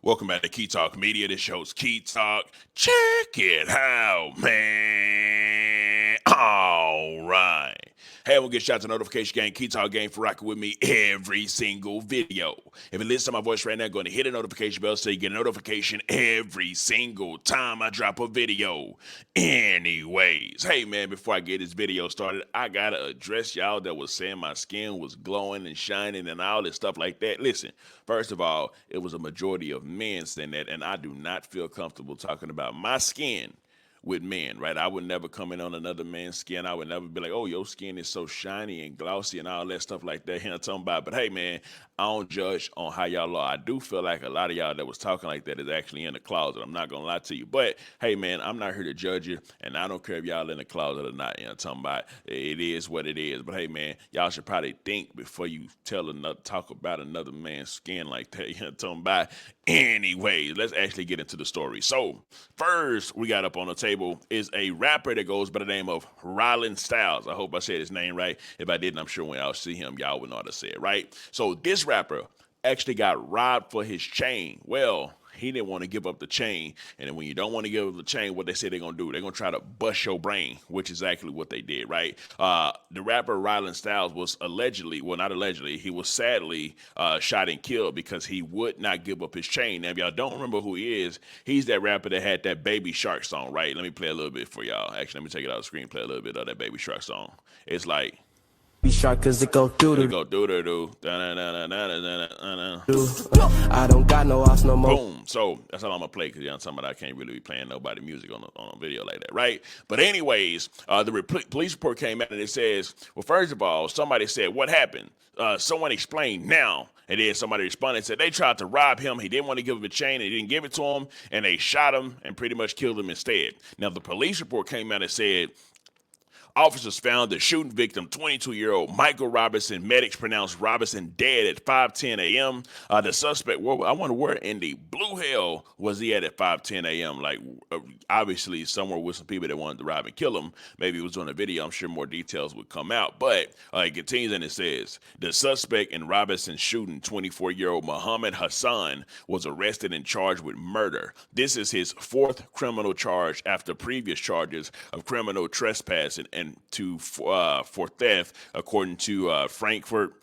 Welcome back to Key Talk Media. This show's Key Talk. Check it out, man. All right. Hey, we'll get shout to notification gang, Key Talk gang for rocking with me every single video. If you listen to my voice right now, go ahead and hit the notification bell so you get a notification every single time I drop a video. Anyways, hey man, before I get this video started, I gotta address y'all that was saying my skin was glowing and shining and all this stuff like that. Listen, first of all, it was a majority of men saying that, and I do not feel comfortable talking about my skin with men, right? I would never come in on another man's skin. I would never be like, oh, your skin is so shiny and glossy and all that stuff like that. You know what I'm talking about? But hey, man, I don't judge on how y'all are. I do feel like a lot of y'all that was talking like that is actually in the closet. I'm not going to lie to you. But hey, man, I'm not here to judge you, and I don't care if y'all in the closet or not. You know what I'm talking about? It is what it is. But hey, man, y'all should probably think before you talk about another man's skin like that. You know what I'm talking about? Anyways, let's actually get into the story. So, first, we got up on the table is a rapper that goes by the name of Ralan Styles. I hope I said his name right. If I didn't, I'm sure when y'all see him, y'all would know how to say it, right? So, this rapper actually got robbed for his chain. Well, he didn't want to give up the chain. And then when you don't want to give up the chain, what they say they're going to do, they're going to try to bust your brain, which is exactly what they did, right? The rapper Ralan Styles was allegedly, well, not allegedly, he was sadly shot and killed because he would not give up his chain. Now, if y'all don't remember who he is, he's that rapper that had that Baby Shark song, right? Let me play a little bit for y'all. Actually, let me take it out of the screen, play a little bit of that Baby Shark song. It's like, Be sharp cause it go doo it doo go do. doo. I don't got no house no more. Boom. So that's all I'm gonna play because you know something I can't really be playing nobody music on a video like that, right? But anyways, the police report came out and it says, well, first of all, somebody said what happened. Someone explained now, and then somebody responded and said they tried to rob him. He didn't want to give him a chain. They didn't give it to him, and they shot him and pretty much killed him instead. Now the police report came out and said officers found the shooting victim, 22-year-old Michael Robinson. Medics pronounced Robinson dead at 5:10 a.m. The suspect, well, I wonder where in the blue hell was he at 5:10 a.m. Like, obviously, somewhere with some people that wanted to rob and kill him. Maybe it was on a video. I'm sure more details would come out. But it continues and it says the suspect in Robinson's shooting, 24-year-old Muhammad Hassan, was arrested and charged with murder. This is his fourth criminal charge after previous charges of criminal trespass and for theft, according to Frankfurt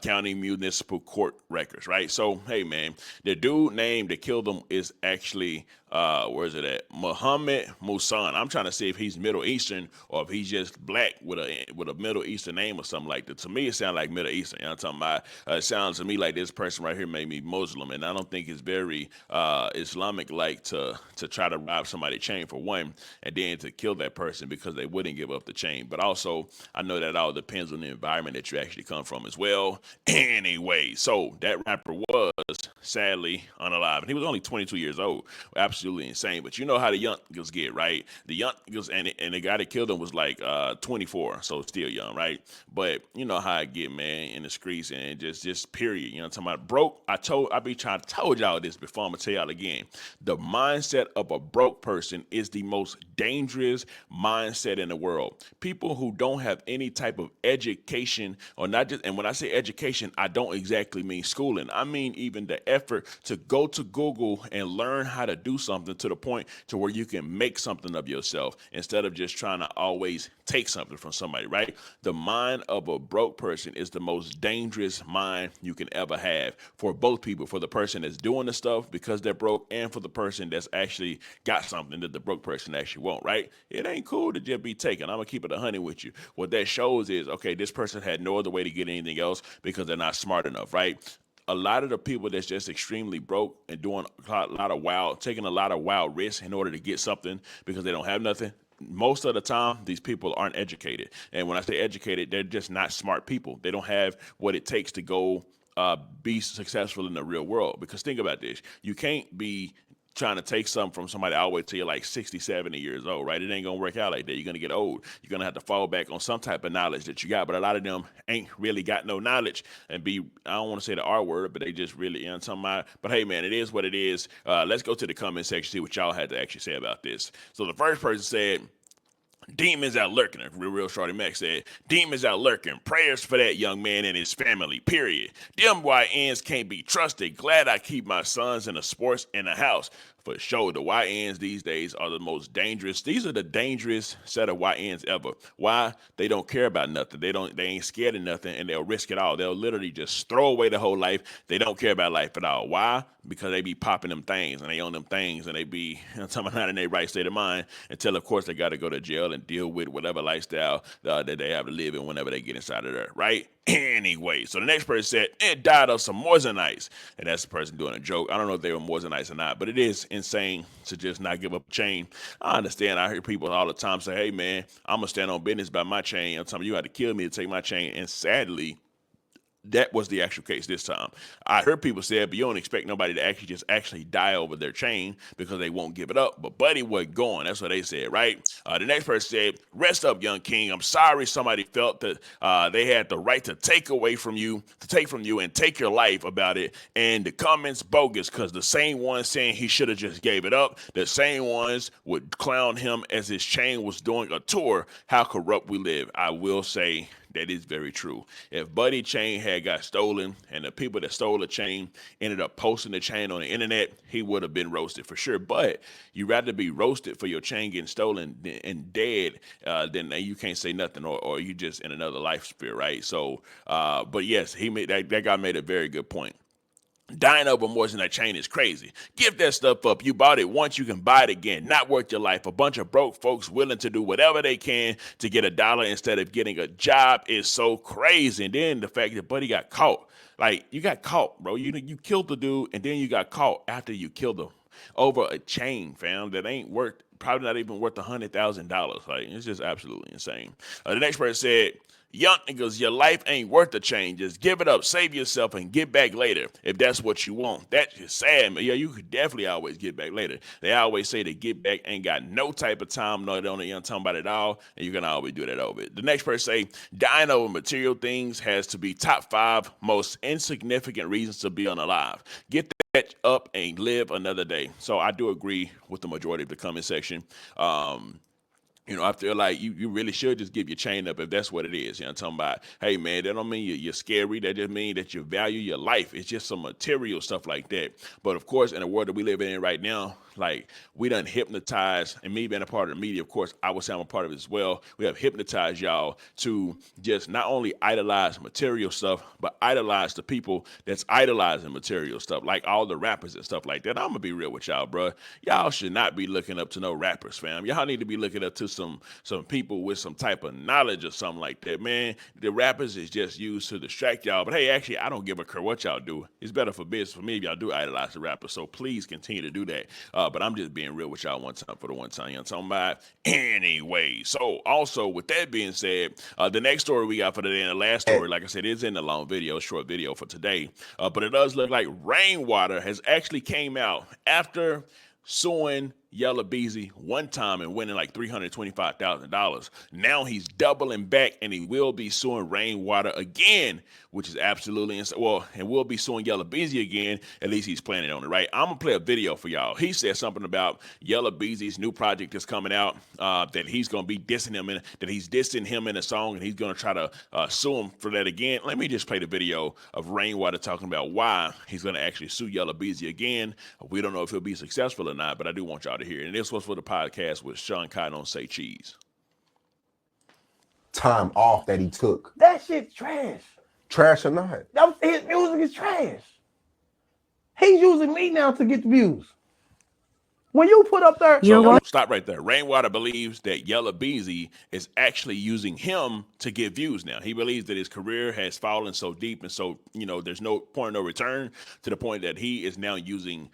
County Municipal Court records. Right. So hey man, the dude named that killed him is actually where is it at? Muhammad Musan. I'm trying to see if he's Middle Eastern or if he's just black with a Middle Eastern name or something like that. To me, it sounds like Middle Eastern. You know what I'm talking about? It sounds to me like this person right here may be Muslim, and I don't think it's very Islamic like to try to rob somebody's chain for one, and then to kill that person because they wouldn't give up the chain. But also, I know that all depends on the environment that you actually come from as well. Anyway, so that rapper was sadly unalive, and he was only 22 years old. Absolutely insane. But you know how the young girls get, right? The young girls and the guy that killed him was like 24, so still young, right? But you know how I get, man, in the streets and just period. You know what I'm talking about? Broke. I told y'all this before. I'm gonna tell y'all again. The mindset of a broke person is the most dangerous mindset in the world. People who don't have any type of education, or not just, and when I say education, I don't exactly mean schooling. I mean even the effort to go to Google and learn how to do something to the point to where you can make something of yourself instead of just trying to always take something from somebody, right? The mind of a broke person is the most dangerous mind you can ever have for both people, for the person that's doing the stuff because they're broke and for the person that's actually got something that the broke person actually won't, right? It ain't cool to just be taken. I'm gonna keep it 100 with you. What that shows is, okay, this person had no other way to get anything else because they're not smart enough, right? A lot of the people that's just extremely broke and doing taking a lot of wild risks in order to get something because they don't have nothing. Most of the time, these people aren't educated. And when I say educated, they're just not smart people. They don't have what it takes to go be successful in the real world. Because think about this. You can't be trying to take something from somebody all the way till you're like 60, 70 years old, right? It ain't gonna work out like that. You're gonna get old. You're gonna have to fall back on some type of knowledge that you got. But a lot of them ain't really got no knowledge and I don't want to say the R word, but they just really, you know, something about, but hey man, it is what it is. Let's go to the comment section, see what y'all had to actually say about this. So the first person said, Demons out lurking. Real Shorty Mac said, demons out lurking. Prayers for that young man and his family, period. Them YNs can't be trusted. Glad I keep my sons in the sports in the house. For sure, the YNs these days are the most dangerous. These are the dangerous set of YNs ever. Why? They don't care about nothing. They ain't scared of nothing, and they'll risk it all. They'll literally just throw away the whole life. They don't care about life at all. Why? Because they be popping them things, and they own them things, and they be not in their right state of mind until, of course, they got to go to jail and deal with whatever lifestyle that they have to live in whenever they get inside of there, right? Anyway, so the next person said it died of some Moissanite, and that's the person doing a joke. I don't know if they were Moissanite or not, but it is insane to just not give up a chain. I understand. I hear people all the time say, "Hey, man, I'm gonna stand on business by my chain." I'm telling you, had to kill me to take my chain, and sadly, that was the actual case this time. I heard people say it, but you don't expect nobody to actually die over their chain because they won't give it up. But Buddy was gone. That's what they said, right? The next person said, "Rest up, young king. I'm sorry somebody felt that they had the right to take from you, and take your life about it. And the comments bogus because the same ones saying he should have just gave it up, the same ones would clown him as his chain was doing a tour. How corrupt we live." I will say that is very true. If Buddy chain had got stolen and the people that stole the chain ended up posting the chain on the internet, he would have been roasted for sure. But you rather be roasted for your chain getting stolen and dead than you can't say nothing, or you just in another life sphere, right? So, but yes, he made that guy made a very good point. Dying over more than that chain is crazy. Give that stuff up. You bought it once, you can buy it again. Not worth your life. A bunch of broke folks willing to do whatever they can to get a dollar instead of getting a job is so crazy. And then the fact that Buddy got caught. Like, you got caught, bro. You killed the dude, and then you got caught after you killed him over a chain, fam, that ain't worth, probably not even worth $100,000. Like, it's just absolutely insane. The next person said, "Young niggas, your life ain't worth the change. Just give it up, save yourself, and get back later if that's what you want." That's just sad, man. Yeah, you could definitely always get back later. They always say that get back ain't got no type of time, no, they don't even talk about it all, and you can always do that over it. The next person say, "Dying over material things has to be top 5 most insignificant reasons to be unalive. Get that up and live another day." So I do agree with the majority of the comment section. I feel like you really should just give your chain up if that's what it is. I'm talking about, hey, man, that don't mean you're scary. That just mean that you value your life. It's just some material stuff like that. But, of course, in the world that we live in right now, like, we done hypnotized, and me being a part of the media, of course, I would say I'm a part of it as well. We have hypnotized y'all to just not only idolize material stuff, but idolize the people that's idolizing material stuff, like all the rappers and stuff like that. I'm going to be real with y'all, bro. Y'all should not be looking up to no rappers, fam. Y'all need to be looking up to some people with some type of knowledge or something like that, man. The rappers is just used to distract y'all. But hey, actually, I don't give a care what y'all do. It's better for business for me if y'all do idolize the rappers. So please continue to do that. But I'm just being real with y'all one time for the one time. You know what I'm talking about? Anyway, so also with that being said, the next story we got for today and the last story, like I said, is in the long video, short video for today. But it does look like Rainwater has actually came out after suing Yella Beezy one time and winning like $325,000. Now he's doubling back and he will be suing Rainwater again, which is absolutely insane. Well, and will be suing Yella Beezy again. At least he's planning on it, right? I'm gonna play a video for y'all. He said something about Yella Beezy's new project that's coming out, that he's gonna be dissing him in, that he's dissing him in a song, and he's gonna try to sue him for that again. Let me just play the video of Rainwater talking about why he's gonna actually sue Yella Beezy again. We don't know if he'll be successful or not, but I do want y'all to hear it. And this was for the podcast with Sean Cotton on Say Cheese. Time off that he took. That shit's trash. Trash or not? His music is trash. He's using me now to get the views. When you put up there, so stop right there. Rainwater believes that Yella Beezy is actually using him to get views now. He believes that his career has fallen so deep and so, there's no point of no return, to the point that he is now using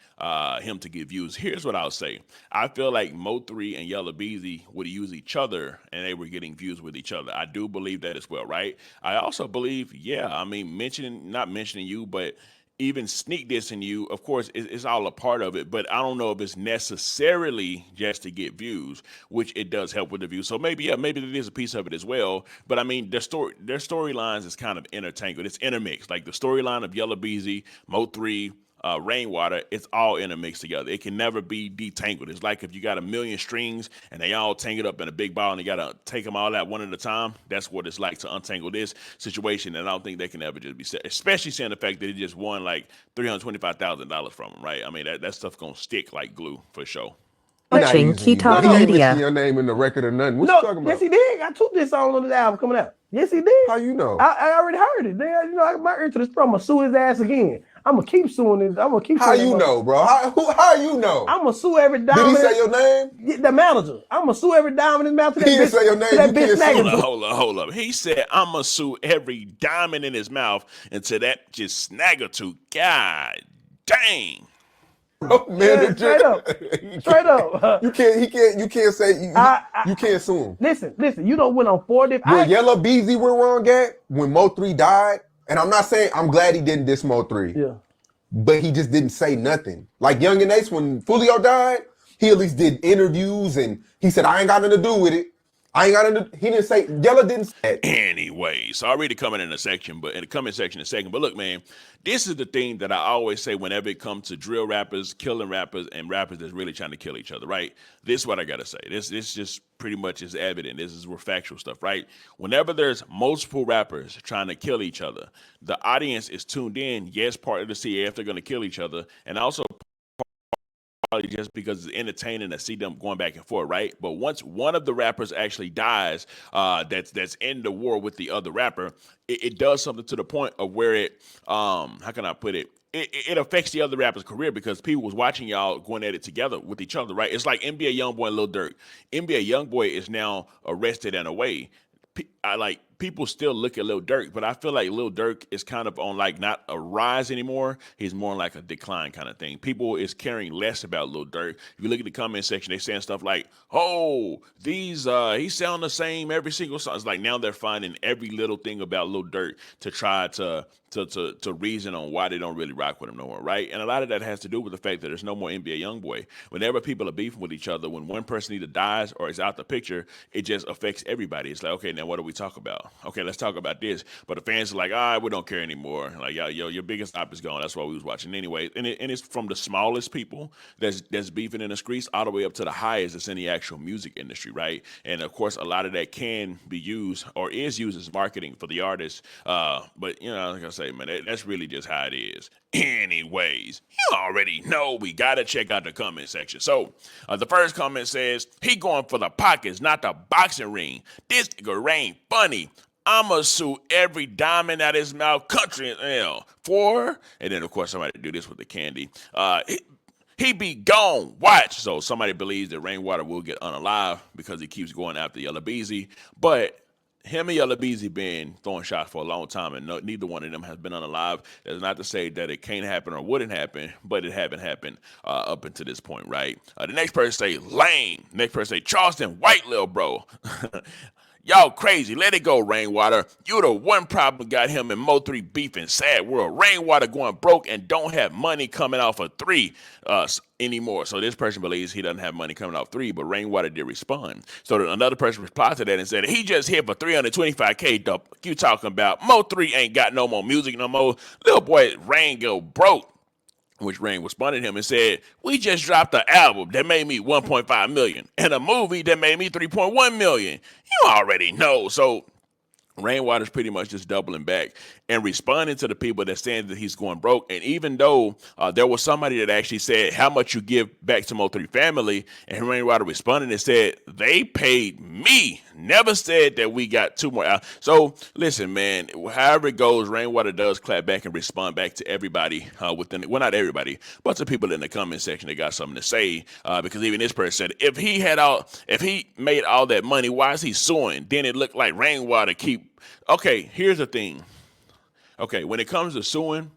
him to get views. Here's what I'll say. I feel like Mo3 and Yella Beezy would use each other and they were getting views with each other. I do believe that as well, right? I also believe, not mentioning you, but even sneak dissing you, of course, it's all a part of it, but I don't know if it's necessarily just to get views, which it does help with the views. So maybe it is a piece of it as well. But I mean, their storylines is kind of intertangled. It's intermixed. Like the storyline of Yella Beezy, Mo3, Rainwater, it's all in a mix together. It can never be detangled. It's like if you got a million strings and they all tangled up in a big ball and you got to take them all out one at a time. That's what it's like to untangle this situation. And I don't think they can ever just be set, especially seeing the fact that he just won like $325,000 from him, right? I mean, that stuff going to stick like glue for sure. He not Watching using you, bro. Keto He ain't Media. mentioning your name in the record or nothing. What No, you talking about? yes he did. I took this song on the album coming out. Yes he did. How you know? I already heard it. You know, I got my ear to the throat. I'm gonna sue his ass again. I'm gonna keep suing this. I'm gonna keep. How suing you him. know, bro? How you know? I'm gonna sue every Did diamond. he say your name? The manager. I'm gonna sue every diamond in his mouth. To that He didn't bitch, say your name. to that You bitch can't sue snagging. Hold up. He said, I'm going to sue every diamond in his mouth until that just snagger-tooth. God dang. Oh, man, Yeah, straight up. Straight up. You can't say you can't sue him. Listen. You know when I'm 40. When Yella Beezy went wrong at, when Mo3 died, and I'm not saying I'm glad he didn't diss Mo3. Yeah. But he just didn't say nothing. Like Young and Ace, when Fulio died, he at least did interviews and he said, I ain't got nothing to do with it. He didn't say, Yella didn't say it. Anyway, so I'll read the comment in the comment section in a second. But look, man, this is the thing that I always say whenever it comes to drill rappers, killing rappers, and rappers that's really trying to kill each other, right? This is what I got to say. This just pretty much is evident. This is factual stuff, right? Whenever there's multiple rappers trying to kill each other, the audience is tuned in, yes, partly to see if they're going to kill each other, and also just because it's entertaining to see them going back and forth, right? But once one of the rappers actually dies, that's in the war with the other rapper, it does something to the point of where it, how can I put it? It affects the other rapper's career because people was watching y'all going at it together with each other, right? It's like NBA YoungBoy and Lil Durk. NBA YoungBoy is now arrested and away. People still look at Lil Durk, but I feel like Lil Durk is kind of on like not a rise anymore. He's more like a decline kind of thing. People is caring less about Lil Durk. If you look at the comment section, they saying stuff like, "Oh, he sound the same every single song." It's like now they're finding every little thing about Lil Durk to try to reason on why they don't really rock with him no more, right? And a lot of that has to do with the fact that there's no more NBA YoungBoy. Whenever people are beefing with each other, when one person either dies or is out the picture, it just affects everybody. It's like, okay, now what do we talk about? Okay, let's talk about this. But the fans are like, we don't care anymore. Like, yo, your biggest op is gone. That's why we was watching anyway. And it's from the smallest people that's beefing in the streets all the way up to the highest that's in the actual music industry, right? And of course, a lot of that can be used or is used as marketing for the artists. But you know, like I say, man, that's really just how it is. Anyways, you already know we gotta check out the comment section. So the first comment says, he going for the pockets, not the boxing ring. This nigga ain't funny. I'ma sue every diamond out his mouth, country and L. And then of course somebody do this with the candy. He be gone. Watch. So somebody believes that Rainwater will get unalive because he keeps going after Yella Beezy. But him and Yella Beezy been throwing shots for a long time, and neither one of them has been unalive. That's not to say that it can't happen or wouldn't happen, but it haven't happened up until this point, right? The next person say lame. Next person say Charleston White, little bro. Y'all crazy. Let it go, Rainwater. You the one problem got him and Mo3 beefing. Sad world. Rainwater going broke and don't have money coming off of 3 anymore. So this person believes he doesn't have money coming off 3, but Rainwater did respond. So another person replied to that and said, he just hit for 325K. You talking about Mo3 ain't got no more music no more. Little boy Rain go broke. Which Rain responded to him and said, we just dropped an album that made me 1.5 million and a movie that made me 3.1 million. You already know. So Rainwater's pretty much just doubling back and responding to the people that saying that he's going broke. And even though there was somebody that actually said how much you give back to Mo3 family, and Rainwater responded and said they paid me, never said that we got 2 more out. So listen, man, however it goes, Rainwater does clap back and respond back to everybody within, well, not everybody, but to people in the comment section that got something to say, because even this person said if he made all that money, why is he suing? Then it looked like Rainwater keep. Okay, here's the thing. Okay, when it comes to suing,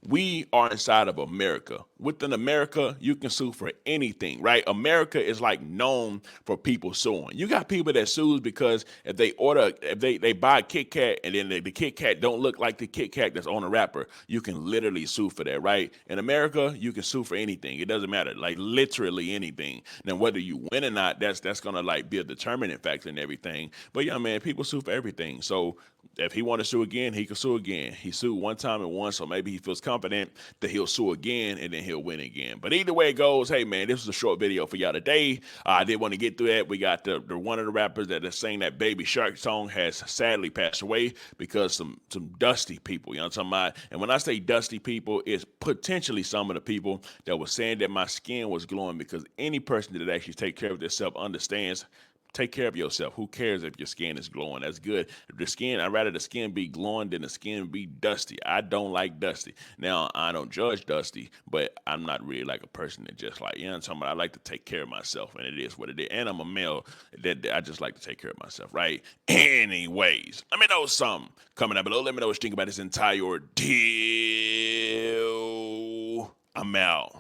we are inside of America. Within America, you can sue for anything, right? America is like known for people suing. You got people that sue because if they buy a Kit Kat and then the Kit Kat don't look like the Kit Kat that's on a wrapper, you can literally sue for that, right? In America, you can sue for anything. It doesn't matter, like literally anything. Now, whether you win or not, that's gonna like be a determining factor in everything. But yeah, man, people sue for everything. So if he want to sue again, he can sue again. He sued one time and won, so maybe he feels confident that he'll sue again and then he'll win again. But either way it goes, hey man, this was a short video for y'all today. I did want to get through that. We got the one of the rappers that is saying that Baby Shark song has sadly passed away because some dusty people, you know what I'm talking about? And when I say dusty people, it's potentially some of the people that were saying that my skin was glowing, because any person that actually take care of themselves understands. Take care of yourself. Who cares if your skin is glowing? That's good. If the skin, I'd rather the skin be glowing than the skin be dusty. I don't like dusty. Now, I don't judge dusty, but I'm not really like a person that just like, you know what I'm talking about? I like to take care of myself, and it is what it is. And I'm a male that I just like to take care of myself, right? Anyways, let me know something coming up below. Let me know what you think about this entire ordeal. I'm out.